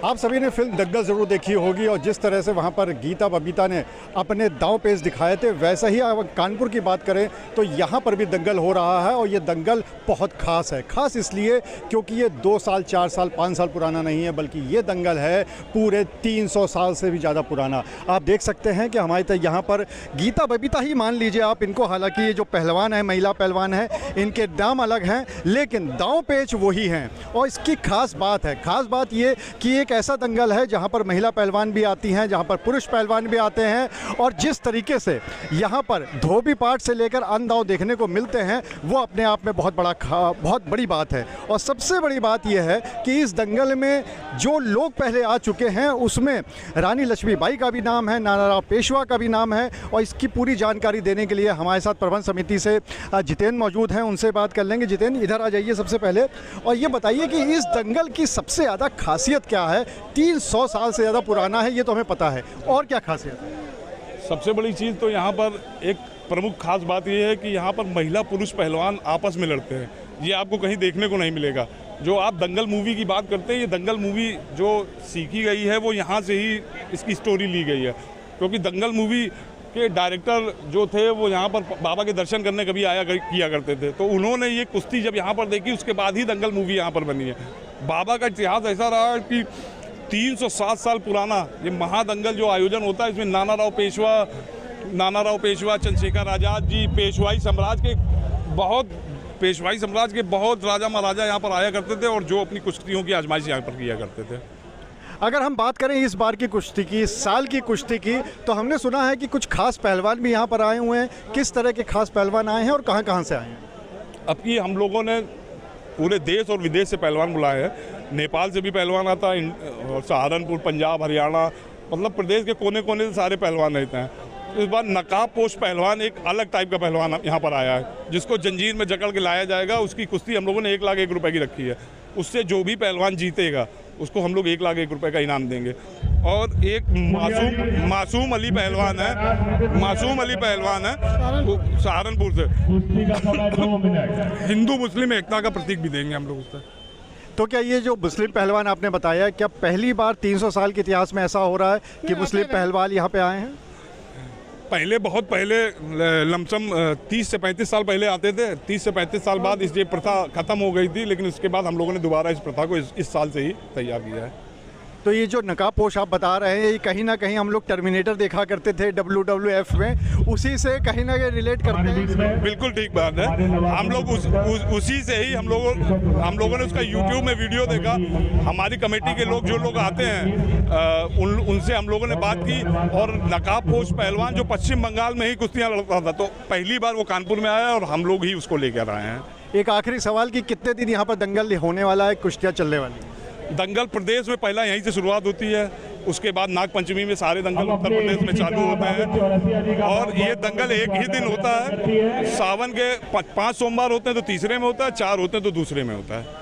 आप सभी ने फिल्म दंगल ज़रूर देखी होगी और जिस तरह से वहाँ पर गीता बबीता ने अपने दांव पेच दिखाए थे, वैसा ही अगर कानपुर की बात करें तो यहाँ पर भी दंगल हो रहा है। और ये दंगल बहुत ख़ास है। ख़ास इसलिए क्योंकि ये 2 साल, 4 साल, 5 साल पुराना नहीं है, बल्कि ये दंगल है पूरे 300 साल से भी ज़्यादा पुराना। आप देख सकते हैं कि हमारे यहाँ पर गीता बबीता ही मान लीजिए आप इनको, हालांकि ये जो पहलवान है, महिला पहलवान है, इनके नाम अलग हैं लेकिन दांव पेच वही हैं। और इसकी खास बात है, खास बात ये कि एक ऐसा दंगल है जहां पर महिला पहलवान भी आती हैं, जहां पर पुरुष पहलवान भी आते हैं। और जिस तरीके से यहां पर धोबी पाट से लेकर अंधाव देखने को मिलते हैं वो अपने आप में बहुत बड़ी बात है। और सबसे बड़ी बात यह है कि इस दंगल में जो लोग पहले आ चुके हैं उसमें रानी लक्ष्मीबाई का भी नाम है, नानाराव पेशवा का भी नाम है। और इसकी पूरी जानकारी देने के लिए हमारे साथ प्रबंध समिति से जितेंद्र मौजूद हैं, उनसे बात कर लेंगे। जितेंद्र, इधर आ जाइए सबसे पहले और ये बताइए कि इस दंगल की सबसे ज़्यादा खासियत क्या है? 300 साल से ज़्यादा पुराना है, ये तो हमें पता है, और क्या खासियत है? सबसे बड़ी चीज़ तो यहाँ पर एक प्रमुख खास बात ये है कि यहाँ पर महिला पुरुष पहलवान आपस में लड़ते हैं। ये आपको कहीं देखने को नहीं मिलेगा। जो आप दंगल मूवी की बात करते हैं, ये दंगल मूवी जो सीखी गई है वो यहाँ से ही इसकी स्टोरी ली गई है। क्योंकि दंगल मूवी के डायरेक्टर जो थे वो यहाँ पर बाबा के दर्शन करने कभी किया करते थे, तो उन्होंने ये कुश्ती जब यहाँ पर देखी उसके बाद ही दंगल मूवी यहाँ पर बनी है। बाबा का इतिहास ऐसा रहा है कि 307 साल पुराना ये महादंगल जो आयोजन होता है, इसमें नानाराव पेशवा, चंद्रशेखर आज़ाद जी, पेशवाई साम्राज्य के बहुत राजा महाराजा यहाँ पर आया करते थे और जो अपनी कुश्तियों की आजमाइश यहाँ पर किया करते थे। अगर हम बात करें इस बार की कुश्ती की, इस साल की कुश्ती की, तो हमने सुना है कि कुछ खास पहलवान भी यहाँ पर आए हुए हैं। किस तरह के खास पहलवान आए हैं और कहाँ से आए हैं? अब की हम लोगों ने पूरे देश और विदेश से पहलवान बुलाए हैं। नेपाल से भी पहलवान आता है और सहारनपुर, पंजाब, हरियाणा, मतलब प्रदेश के कोने कोने से सारे पहलवान रहते हैं। इस बार नकाब पोश पहलवान, एक अलग टाइप का पहलवान यहाँ पर आया है जिसको जंजीर में जकड़ के लाया जाएगा। उसकी कुश्ती हम लोगों ने 1 लाख 1 रुपए की रखी है। उससे जो भी पहलवान जीतेगा उसको हम लोग 1 लाख 1 रुपए का इनाम देंगे। और एक मासूम अली पहलवान है सहारनपुर से, हिंदू मुस्लिम एकता का प्रतीक भी देंगे हम लोग उससे। तो क्या ये जो मुस्लिम पहलवान आपने बताया, क्या पहली बार 300 साल के इतिहास में ऐसा हो रहा है कि मुस्लिम पहलवान यहाँ पे आए हैं? पहले बहुत पहले लमसम 30 से 35 साल पहले आते थे। 30 से 35 साल बाद ये प्रथा खत्म हो गई थी, लेकिन उसके बाद हम लोगों ने दोबारा इस प्रथा को इस साल से ही तैयार किया है। तो ये जो नकाब पोश आप बता रहे हैं, ये कहीं ना कहीं हम लोग टर्मिनेटर देखा करते थे WWF में, उसी से कहीं ना कहीं रिलेट करते हैं। बिल्कुल ठीक बात है। हम लोग उसी से ही हम लोगों ने उसका YouTube में वीडियो देखा। हमारी कमेटी के लोग जो लोग आते हैं उनसे हम लोगों ने बात की और नकाब पोश पहलवान जो पश्चिम बंगाल में ही कुश्तियाँ लड़ता था, तो पहली बार वो कानपुर में आया और हम लोग ही उसको लेकर आए हैं। एक आखिरी सवाल कि कितने दिन यहाँ पर दंगल होने वाला है, कुश्तियाँ चलने वाली? दंगल प्रदेश में पहला यहीं से शुरुआत होती है, उसके बाद नागपंचमी में सारे दंगल उत्तर प्रदेश में चालू होते हैं। और ये दंगल एक ही दिन होता है। सावन के 5 सोमवार होते हैं तो तीसरे में होता है, 4 होते हैं तो दूसरे में होता है।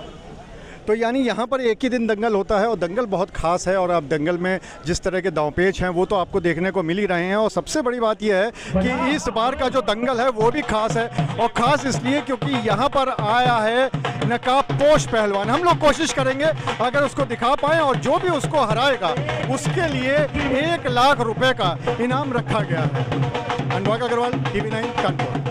तो यानी यहाँ पर एक ही दिन दंगल होता है और दंगल बहुत खास है। और अब दंगल में जिस तरह के दांवपेच हैं वो तो आपको देखने को मिल ही रहे हैं। और सबसे बड़ी बात यह है कि इस बार का जो दंगल है वो भी खास है, और ख़ास इसलिए क्योंकि यहाँ पर आया है नकाब पोश पहलवान। हम लोग कोशिश करेंगे अगर उसको दिखा पाएँ, और जो भी उसको हराएगा उसके लिए 1 लाख रुपये का इनाम रखा गया है। अनुराग अग्रवाल, TV9 कानपुर।